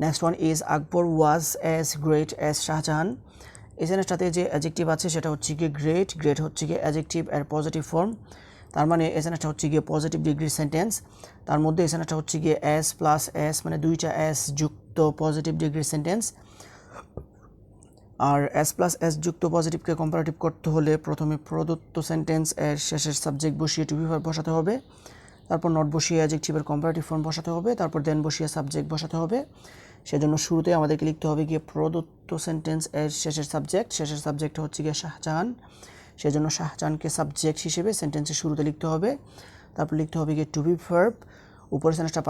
Next one is Akbar was as great as Shahjahan. এই সেন্টেন্সটাতে যে adjective আছে সেটা হচ্ছে গিয়ে গ্রেট। গ্রেট হচ্ছে গিয়ে অ্যাডজেক্টিভ এর পজিটিভ ফর্ম, তার মানে এই সেন্টেন্সটা হচ্ছে গিয়ে পজিটিভ ডিগ্রির সেন্টেন্স। তার মধ্যে এই সেন্টেন্সটা হচ্ছে গিয়ে অ্যাজ প্লাস অ্যাজ মানে দুইটা অ্যাজ যুক্ত পজিটিভ ডিগ্রির সেন্টেন্স। আর অ্যাজ প্লাস অ্যাজ যুক্ত পজিটিভকে কম্পারেটিভ করতে হলে প্রথমে প্রদত্ত সেন্টেন্স এর শেষের সাবজেক্ট বসিয়ে টু বি ভার্ব বসাতে হবে, তারপর নট বসিয়ে অ্যাডজেক্টিভের কম্পারেটিভ ফর্ম বসাতে হবে, তারপর দেন বসিয়ে সাবজেক্ট বসাতে হবে। সেজন্য শুরুতে আমাদেরকে লিখতে হবে গিয়ে প্রদত্ত সেন্টেন্স এর শেষের সাবজেক্ট হচ্ছে গিয়ে শাহজাহান। সেজন্য শাহজাহানকে সাবজেক্ট হিসেবে সেন্টেন্সের শুরুতে লিখতে হবে। তারপর লিখতে হবে গিয়ে টু বি ভার্ব। উপরের সেন্টেন্সটা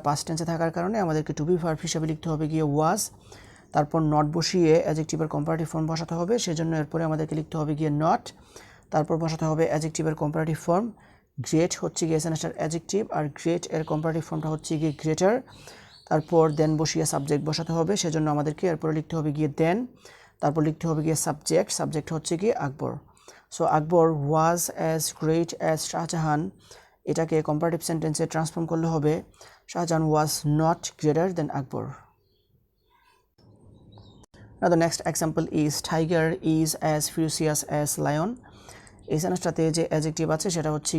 পাস্ট টেন্সে থাকার কারণে আমাদেরকে টু বি ভার্ব হিসেবে লিখতে হবে গিয়ে ওয়াজ। তারপর নট বসিয়ে অ্যাডজেক্টিভের কম্পারেটিভ ফর্ম বসাতে হবে, সেজন্য এরপরে আমাদেরকে লিখতে হবে গিয়ে নট। তারপর বসাতে হবে অ্যাডজেক্টিভের কম্পারেটিভ ফর্ম। গ্রেট হচ্ছে গিয়ে সেন্টেন্সটার অ্যাডজেক্টিভ, আর গ্রেট এর কম্পারেটিভ ফর্মটা হচ্ছে গিয়ে গ্রেটার। তারপর দেন বসিয়ে সাবজেক্ট বসাতে হবে, সেজন্য আমাদেরকে এরপরে লিখতে হবে গিয়ে দেন। তারপর লিখতে হবে গিয়ে সাবজেক্ট হচ্ছে গিয়ে Akbar. So Akbar was as great as Shahjahan, এটাকে কম্পারেটিভ সেন্টেন্সে ট্রান্সফর্ম করলে হবে Shahjahan was not greater than Akbar. Now the next example is tiger is as ferocious as lion. এই সেন্টেন্সটাতে যে অ্যাডজেক্টিভ আছে সেটা হচ্ছে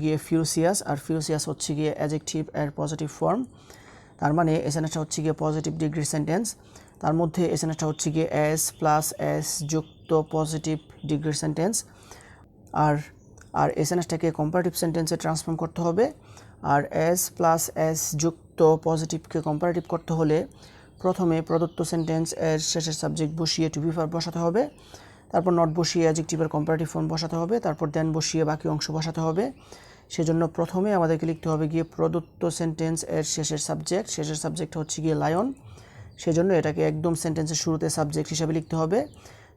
গিয়ে ফিউরিয়াস, আর ফিউরিয়াস হচ্ছে গিয়ে অ্যাডজেক্টিভ এর পজিটিভ ফর্ম। তার মানে এই সেন্টেন্সটা হচ্ছে গিয়ে পজিটিভ ডিগ্রির সেন্টেন্স। তার মধ্যে এই সেন্টেন্সটা হচ্ছে গিয়ে অ্যাজ প্লাস অ্যাজ যুক্ত পজিটিভ ডিগ্রির সেন্টেন্স। আর এই সেন্টেন্সটাকে কম্পারেটিভ সেন্টেন্সে ট্রান্সফর্ম করতে হবে। আর অ্যাজ প্লাস অ্যাজ যুক্ত পজিটিভকে কম্পারেটিভ করতে হলে প্রথমে প্রদত্ত সেন্টেন্স এর শেষের সাবজেক্ট বসিয়ে টু বি ভার্ব বসাতে হবে, তারপর নট বসিয়ে অ্যাডজেক্টিভের কম্পারেটিভ ফর্ম বসাতে হবে, তারপর দেন বসিয়ে বাকি অংশ বসাতে হবে। সেজন্য প্রথমে আমাদেরকে লিখতে হবে গিয়ে প্রদত্ত সেন্টেন্স এর শেষের সাবজেক্ট হচ্ছে গিয়ে লায়ন। সেজন্য এটাকে একদম সেন্টেন্সের শুরুতে সাবজেক্ট হিসেবে লিখতে হবে।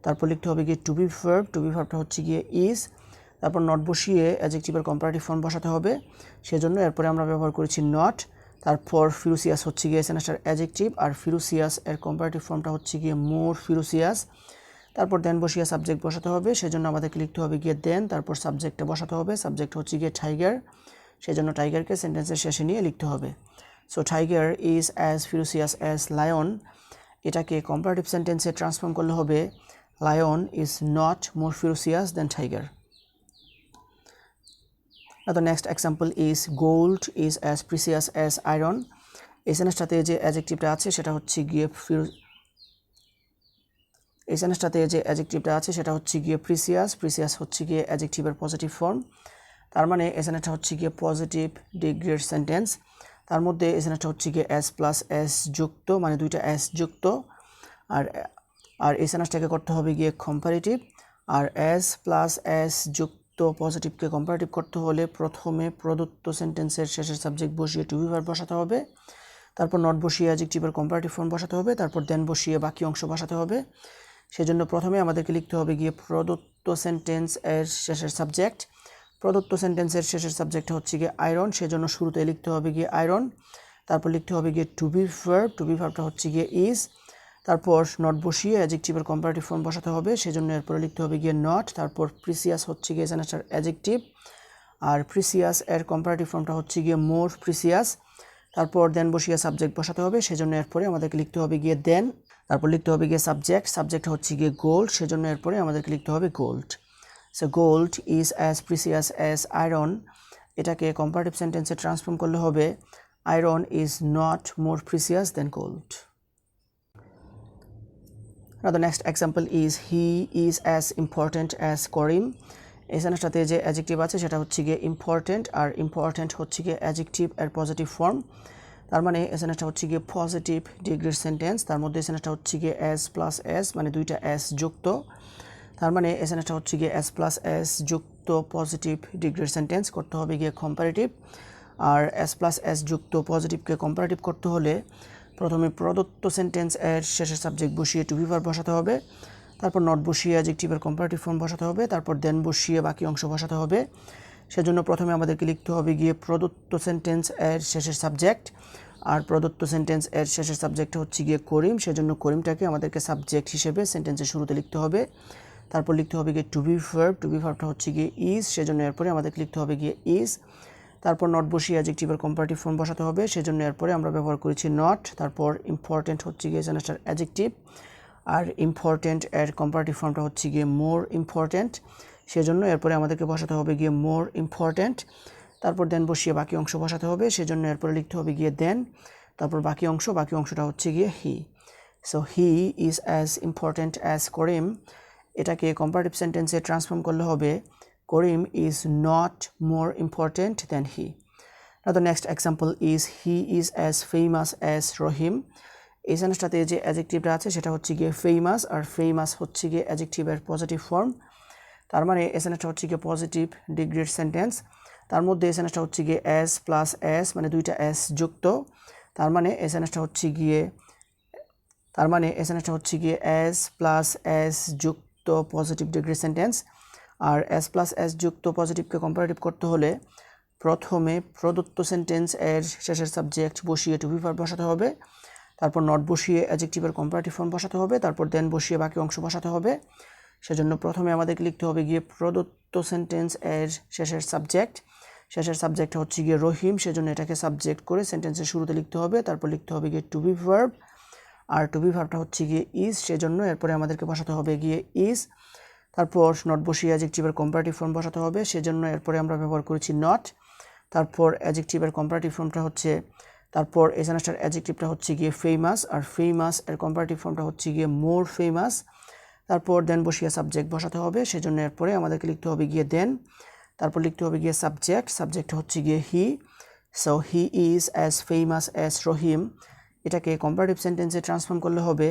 তারপর লিখতে হবে গিয়ে টু বি ভার্বটা হচ্ছে গিয়ে ইজ। তারপর নট বসিয়ে অ্যাডজেক্টিভের কম্পারেটিভ ফর্ম বসাতে হবে, সেজন্য এরপরে আমরা ব্যবহার করেছি নট। তারপর ফিউরিয়াস হচ্ছে গিয়ে সেন্টেন্সটার অ্যাডজেক্টিভ, আর ফিউরিয়াস এর কম্পারেটিভ ফর্মটা হচ্ছে গিয়ে মোর ফিউরিয়াস। তারপর দেন বসিয়ে সাবজেক্ট বসাতে হবে, সেজন্য আমাদেরকে লিখতে হবে গিয়ে দেন। তারপর সাবজেক্টটা বসাতে হবে, সাবজেক্ট হচ্ছে গিয়ে টাইগার, সেজন্য টাইগারকে সেন্টেন্সের শেষে নিয়ে লিখতে হবে। So tiger is as furious as lion, এটাকে কম্পারেটিভ সেন্টেন্সে ট্রান্সফর্ম করলে হবে lion is not more furious than tiger. Now the next example is gold is as precious as iron. এই সেন্টেন্সটাতে যে অ্যাডজেক্টিভটা আছে সেটা হচ্ছে গিয়ে প্রিসিয়াস হচ্ছে গিয়ে অ্যাডজেক্টিভের পজিটিভ ফর্ম। তার মানে এই সেন্টেন্সটা হচ্ছে গিয়ে পজিটিভ ডিগ্রির সেন্টেন্স। তার মধ্যে এই সেন্টেন্সটা হচ্ছে গিয়ে অ্যাজ প্লাস অ্যাজ যুক্ত মানে দুইটা অ্যাজ যুক্ত। আর এই সেন্টেন্সটাকে করতে হবে গিয়ে কম্পারেটিভ। আর অ্যাজ প্লাস অ্যাজ যুক্ত পজিটিভকে কম্পারেটিভ করতে হলে প্রথমে প্রদত্ত সেন্টেন্সের শেষের সাবজেক্ট বসিয়ে টু বি ভার্ব বসাতে হবে, তারপর নট বসিয়ে অ্যাডজেক্টিভের কম্পারেটিভ ফর্ম বসাতে হবে, তারপর দেন বসিয়ে বাকি অংশ বসাতে হবে। সেজন্য প্রথমে আমাদেরকে লিখতে হবে গিয়ে প্রদত্ত সেন্টেন্স এর শেষের সাবজেক্ট। প্রদত্ত সেন্টেন্সের শেষের সাবজেক্ট হচ্ছে গিয়ে আয়রন, সেজন্য শুরুতে লিখতে হবে গিয়ে আয়রন। তারপর লিখতে হবে গিয়ে টু বি ভার্বটা হচ্ছে গিয়ে ইজ। তারপর নট বসিয়ে অ্যাডজেক্টিভের কম্পারেটিভ ফর্ম বসাতে হবে, সেজন্য এরপরে লিখতে হবে গিয়ে নট। তারপর প্রিসিয়াস হচ্ছে গিয়ে সেন্টেন্সটার অ্যাডজেক্টিভ, আর প্রিসিয়াস এর কম্পারেটিভ ফর্মটা হচ্ছে গিয়ে মোর প্রিসিয়াস। তারপর দেন বসিয়ে সাবজেক্ট বসাতে হবে, সেজন্য এরপরে আমাদেরকে লিখতে হবে গিয়ে দেন। তারপর লিখতে হবে গিয়ে সাবজেক্ট হচ্ছে গিয়ে গোল্ড, সেজন্য এরপরে আমাদেরকে লিখতে হবে gold. So gold is as precious as iron, এটাকে কম্পারেটিভ সেন্টেন্সে ট্রান্সফর্ম করলে হবে iron is not more precious than gold. Now the next example is he is as important as Karim. এই সেন্টেন্সটাতে যে অ্যাডজেক্টিভ আছে সেটা হচ্ছে গিয়ে ইম্পর্টেন্ট, আর ইম্পর্টেন্ট হচ্ছে গিয়ে অ্যাডজেক্টিভ এর পজিটিভ ফর্ম। তার মানে এই সেন্টেন্সটা হচ্ছে গিয়ে পজিটিভ ডিগ্রির সেন্টেন্স। তার মধ্যে এই সেন্টেন্সটা হচ্ছে গিয়ে অ্যাজ প্লাস অ্যাজ মানে দুইটা অ্যাজ যুক্ত। তার মানে এই সেন্টেন্সটা হচ্ছে গিয়ে অ্যাজ প্লাস অ্যাজ যুক্ত পজিটিভ ডিগ্রির সেন্টেন্স, করতে হবে গিয়ে কম্পারেটিভ। আর অ্যাজ প্লাস অ্যাজ যুক্ত পজিটিভকে কম্পারেটিভ করতে হলে প্রথমে প্রদত্ত সেন্টেন্স এর শেষের সাবজেক্ট বসিয়ে টু বি ভার্ব বসাতে হবে, তারপর নট বসিয়ে অ্যাডজেক্টিভের কম্পারেটিভ ফর্ম বসাতে হবে, তারপর দেন বসিয়ে বাকি অংশ বসাতে হবে। সেজন্য প্রথমে আমাদেরকে লিখতে হবে গিয়ে প্রদত্ত সেন্টেন্স এর শেষের সাবজেক্ট, আর প্রদত্ত সেন্টেন্স এর শেষের সাবজেক্ট হচ্ছে গিয়ে করিম, সেজন্য করিমটাকে আমাদেরকে সাবজেক্ট হিসেবে সেন্টেন্সের শুরুতে লিখতে হবে। তারপর লিখতে হবে গিয়ে টু বি ভার্বটা হচ্ছে গিয়ে ইজ, সেজন্য এরপরে আমাদেরকে লিখতে হবে গিয়ে ইজ। তারপর নট বসিয়ে অ্যাডজেক্টিভের কম্পারেটিভ ফর্ম বসাতে হবে, সেজন্য এরপরে আমরা ব্যবহার করেছি নট। তারপর ইম্পর্টেন্ট হচ্ছে গিয়ে এখানটার অ্যাডজেক্টিভ, আর ইম্পর্টেন্ট এর কম্পারেটিভ ফর্মটা হচ্ছে গিয়ে মোর ইম্পর্টেন্ট, সেজন্য এরপরে আমাদেরকে বসাতে হবে গিয়ে মোর ইম্পর্টেন্ট। তারপর দেন বসিয়ে বাকি অংশ বসাতে হবে, সেজন্য এরপরে লিখতে হবে গিয়ে দেন। তারপর বাকি অংশটা হচ্ছে গিয়ে he. So he is as important as Karim, এটাকে কম্পারেটিভ সেন্টেন্সে ট্রান্সফর্ম করলে হবে Karim is not more important than he. Now the next example is he is as famous as রহিম। এই সেন্টেন্সটাতে যে অ্যাডজেক্টিভটা আছে সেটা হচ্ছে গিয়ে ফেমাস, আর ফেমাস হচ্ছে গিয়ে অ্যাডজেক্টিভের পজিটিভ ফর্ম। তার মানে এই সেন্টেন্সটা হচ্ছে গিয়ে পজিটিভ ডিগ্রির সেন্টেন্স। তার মধ্যে এই সেন্টেন্সটা হচ্ছে গিয়ে এস প্লাস এস, মানে দুইটা এস যুক্ত। তার মানে এই সেন্টেন্সটা হচ্ছে গিয়ে এস প্লাস এস যুক্ত পজিটিভ ডিগ্রি সেন্টেন্স। আর এস প্লাস এস যুক্ত পজিটিভকে কম্পারেটিভ করতে হলে প্রথমে প্রদত্ত সেন্টেন্স এর শেষের সাবজেক্ট বসিয়ে টু বি ভার্ব বসাতে হবে, তারপর নট বসিয়ে অ্যাডজেক্টিভের কম্পারেটিভ ফর্ম বসাতে হবে, তারপর দেন বসিয়ে বাকি অংশ বসাতে হবে। সেজন্য প্রথমে আমাদেরকে লিখতে হবে গিয়ে প্রদত্ত সেন্টেন্স এর শেষের সাবজেক্ট হচ্ছে গিয়ে রহিম, সেজন্য এটাকে সাবজেক্ট করে সেন্টেন্সের শুরুতে লিখতে হবে। তারপর লিখতে হবে গিয়ে টু বি ভার্ব, আর টু বি ভার্বটা হচ্ছে গিয়ে ইজ, সেজন্য এরপরে আমাদেরকে বসাতে হবে গিয়ে ইজ। তারপর নট বসিয়ে অ্যাডজেক্টিভের কম্পারেটিভ ফর্ম বসাতে হবে, সেজন্য এরপরে আমরা ব্যবহার করেছি নট। তারপর অ্যাডজেক্টিভের কম্পারেটিভ ফর্মটা হচ্ছে, তারপর এই সেন্টেন্সটার অ্যাডজেক্টিভটা হচ্ছে গিয়ে ফেমাস, আর ফেমাস এর কম্পারেটিভ ফর্মটা হচ্ছে গিয়ে মোর ফেমাস। তারপর দেন বসিয়ে সাবজেক্ট বসাতে হবে, সেজন্য এরপরে আমাদেরকে লিখতে হবে গিয়ে দেন। তারপর লিখতে হবে গিয়ে সাবজেক্ট হচ্ছে গিয়ে he. So he is as famous as Rahim, এটাকে কম্পারেটিভ সেন্টেন্সে ট্রান্সফর্ম করলে হবে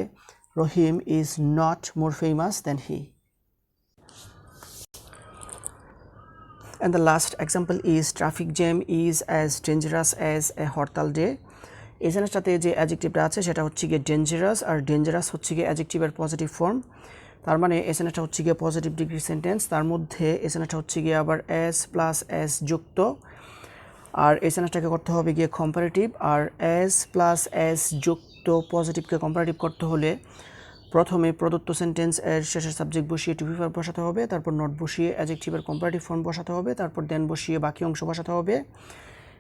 Rahim is not more famous than he. And the last example is traffic jam is as dangerous as a hartal day. এই সেন্টেন্সটাতে যে অ্যাডজেক্টিভটা আছে সেটা হচ্ছে গিয়ে ডেঞ্জারাস, আর ডেঞ্জারাস হচ্ছে গিয়ে অ্যাডজেক্টিভের পজিটিভ ফর্ম। তার মানে এই সেন্টেন্সটা হচ্ছে গিয়ে পজিটিভ ডিগ্রি সেন্টেন্স। তার মধ্যে এই সেন্টেন্সটা হচ্ছে গিয়ে আবার এস প্লাস এস যুক্ত, আর এই সেন্টেন্সটাকে করতে হবে গিয়ে কম্পারেটিভ। আর এস প্লাস এস যুক্ত পজিটিভকে কম্পারেটিভ করতে হলে প্রথমে প্রদত্ত সেন্টেন্স এর শেষের সাবজেক্ট বসিয়ে টু বি ভার্ব বসাতে হবে, তারপর নট বসিয়ে অ্যাডজেক্টিভের কম্পারেটিভ ফর্ম বসাতে হবে, তারপর দেন বসিয়ে বাকি অংশ বসাতে হবে।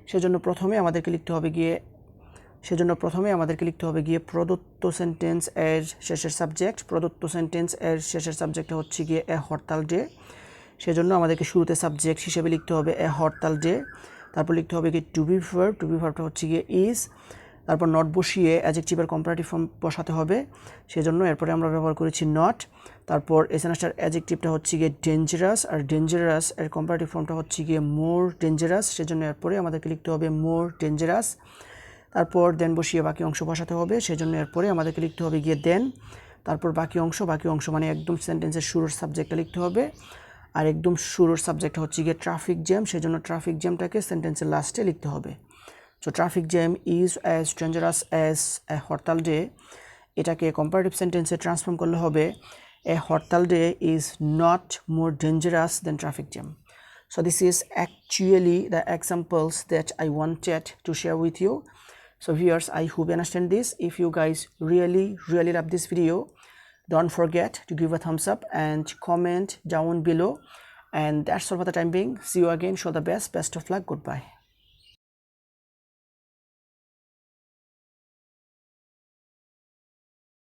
সেজন্য প্রথমে আমাদেরকে লিখতে হবে গিয়ে প্রদত্ত সেন্টেন্স এর শেষের সাবজেক্টটা হচ্ছে গিয়ে এ হরতাল ডে, সেজন্য আমাদেরকে শুরুতে সাবজেক্ট হিসেবে লিখতে হবে এ হরতাল ডে। তারপর লিখতে হবে গিয়ে টু বি ভার্বটা হচ্ছে গিয়ে ইজ। তারপর নট বসিয়ে অ্যাডজেক্টিভের কম্পারেটিভ ফর্ম বসাতে হবে, সেজন্য এরপরে আমরা ব্যবহার করেছি নট। তারপর এই সেন্টেন্সটার অ্যাডজেক্টিভটা হচ্ছে গিয়ে ডেঞ্জারাস, আর ডেঞ্জারাস এর কম্পারেটিভ ফর্মটা হচ্ছে গিয়ে মোর ডেঞ্জারাস, সেজন্য এরপরে আমাদেরকে লিখতে হবে মোর ডেঞ্জারাস। তারপর দেন বসিয়ে বাকি অংশ বসাতে হবে, সেজন্য এরপরে আমাদেরকে লিখতে হবে গিয়ে দেন। তারপর বাকি অংশ মানে একদম সেন্টেন্সের শুরুর সাবজেক্টটা লিখতে হবে, আর একদম শুরুর সাবজেক্টটা হচ্ছে গিয়ে ট্রাফিক জ্যাম, সেজন্য ট্রাফিক জ্যামটাকে সেন্টেন্সের লাস্টে লিখতে হবে। So traffic jam is as dangerous as a hartal day, এটাকে কম্পারেটিভ সেন্টেন্সে ট্রান্সফর্ম করলে হবে a hartal day is not more dangerous than traffic jam. So this is actually the examples that I wanted to share with you. So viewers, I hope you understand this. If you guys really love this video, don't forget to give a thumbs up and comment down below. And that's all for the time being. See you again. Show the best of luck. Goodbye.